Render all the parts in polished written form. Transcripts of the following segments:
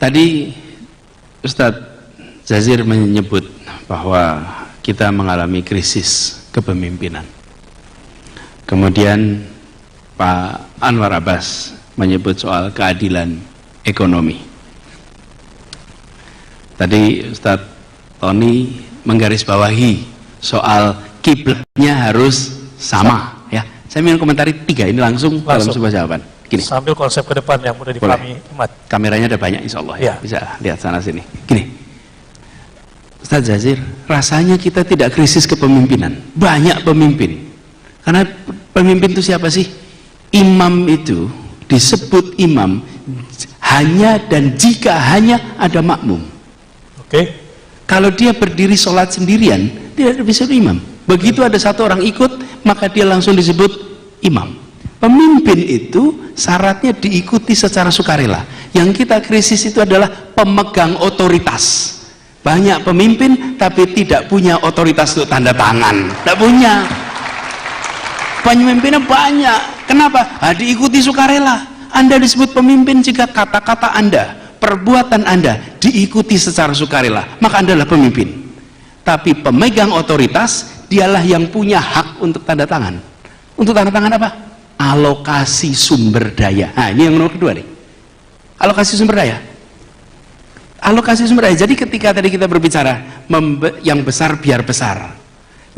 Tadi Ustadz Jazir menyebut bahwa kita mengalami krisis kepemimpinan. Kemudian Pak Anwar Abbas menyebut soal keadilan ekonomi. Tadi Ustadz Tony menggarisbawahi soal kiblatnya harus sama, ya. Saya ingin komentari 3 ini langsung dalam sebuah jawaban. Gini. Sambil konsep ke depan yang mudah dipahami umat. Kameranya ada banyak insya Allah, ya. Bisa lihat sana sini. Gini, Ustadz Jazir, rasanya kita tidak krisis kepemimpinan. Banyak pemimpin. Karena pemimpin itu siapa sih? Imam itu disebut imam hanya dan jika hanya ada makmum. Oke. Kalau dia berdiri sholat sendirian, tidak bisa imam. Begitu ada satu orang ikut, maka dia langsung disebut imam. Pemimpin itu syaratnya diikuti secara sukarela. Yang kita krisis itu adalah pemegang otoritas. Banyak pemimpin tapi tidak punya otoritas untuk tanda tangan. Tidak punya. Pemimpinnya banyak. Kenapa? Diikuti sukarela. Anda disebut pemimpin jika kata-kata Anda, perbuatan Anda diikuti secara sukarela, maka Anda adalah pemimpin. Tapi pemegang otoritas, dialah yang punya hak untuk tanda tangan. Untuk tanda tangan apa? Alokasi sumber daya. Nah, ini yang nomor kedua nih. Alokasi sumber daya. Alokasi sumber daya. Jadi ketika tadi kita berbicara yang besar biar besar,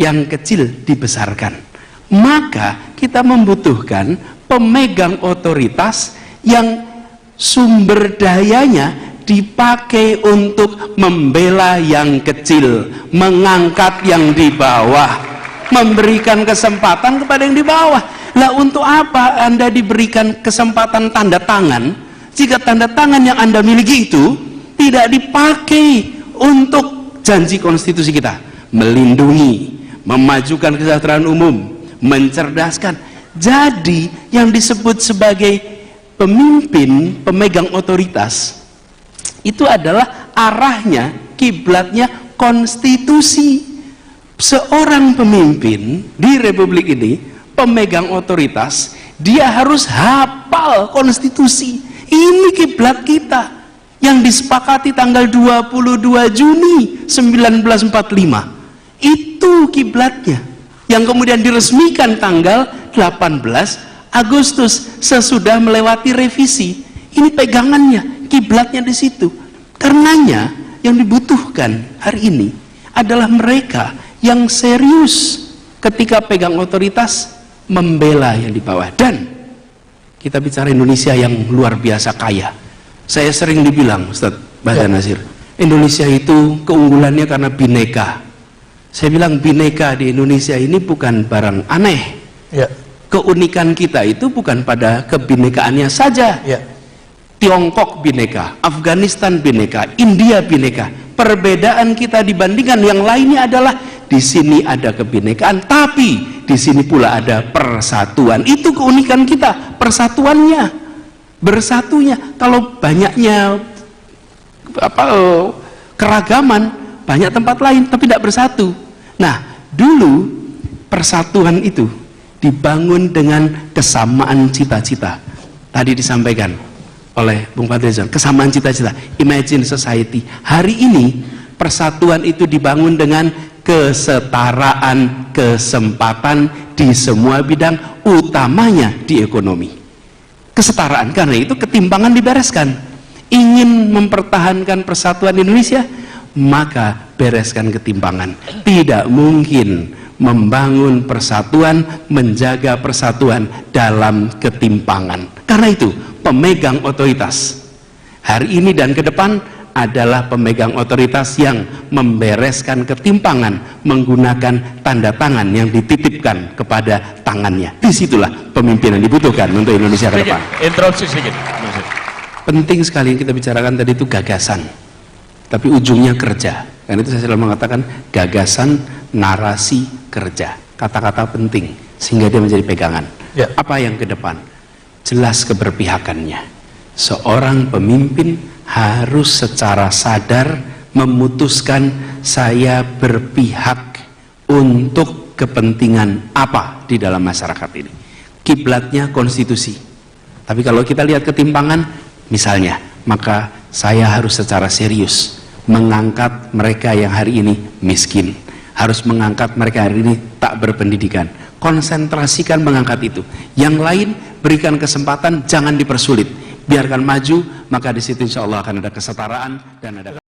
yang kecil dibesarkan, maka kita membutuhkan pemegang otoritas yang sumber dayanya dipakai untuk membela yang kecil, mengangkat yang di bawah, memberikan kesempatan kepada yang di bawah. Lah untuk apa Anda diberikan kesempatan tanda tangan jika tanda tangan yang Anda miliki itu tidak dipakai untuk janji konstitusi kita, melindungi, memajukan kesejahteraan umum, mencerdaskan. Jadi yang disebut sebagai pemimpin, pemegang otoritas itu adalah arahnya, kiblatnya konstitusi. Seorang pemimpin di republik ini, pemegang otoritas, dia harus hafal konstitusi. Ini kiblat kita yang disepakati tanggal 22 Juni 1945. Itu kiblatnya yang kemudian diresmikan tanggal 18 Agustus sesudah melewati revisi. Ini pegangannya, kiblatnya di situ. Karenanya yang dibutuhkan hari ini adalah mereka yang serius ketika pegang otoritas, membela yang di bawah. Dan kita bicara Indonesia yang luar biasa kaya. Saya sering dibilang, Ustadz Bahdan Nasir, Indonesia itu keunggulannya karena bineka. Saya bilang bineka di Indonesia ini bukan barang aneh. Ya. Keunikan kita itu bukan pada kebinekaannya saja. Ya. Tiongkok bineka, Afghanistan bineka, India bineka. Perbedaan kita dibandingkan yang lainnya adalah di sini ada kebinekaan, tapi di sini pula ada persatuan. Itu keunikan kita, persatuannya, bersatunya. Kalau banyaknya keragaman, banyak tempat lain, tapi tidak bersatu. Nah, dulu persatuan itu dibangun dengan kesamaan cita-cita. Tadi disampaikan oleh Bung Fadlizon, kesamaan cita-cita, imagine society. Hari ini persatuan itu dibangun dengan kesetaraan kesempatan di semua bidang, utamanya di ekonomi. Kesetaraan, karena itu ketimpangan dibereskan. Ingin mempertahankan persatuan Indonesia, maka bereskan ketimpangan. Tidak mungkin membangun persatuan, menjaga persatuan dalam ketimpangan. Karena itu pemegang otoritas hari ini dan ke depan adalah pemegang otoritas yang membereskan ketimpangan menggunakan tanda tangan yang dititipkan kepada tangannya. Disitulah pemimpinan dibutuhkan untuk Indonesia ke depan. Interupsi sedikit. Penting sekali yang kita bicarakan tadi itu gagasan, tapi ujungnya kerja. Karena itu saya selalu mengatakan gagasan, narasi, kerja. Kata-kata penting sehingga dia menjadi pegangan. Ya. Apa yang ke depan? Jelas keberpihakannya. Seorang pemimpin harus secara sadar memutuskan saya berpihak untuk kepentingan apa di dalam masyarakat ini. Kiblatnya konstitusi. Tapi kalau kita lihat ketimpangan, misalnya maka saya harus secara serius mengangkat mereka yang hari ini miskin, harus mengangkat mereka hari ini tak berpendidikan. Konsentrasikan mengangkat itu. Yang lain berikan kesempatan, jangan dipersulit, biarkan maju, maka di situ insya Allah akan ada kesetaraan dan ada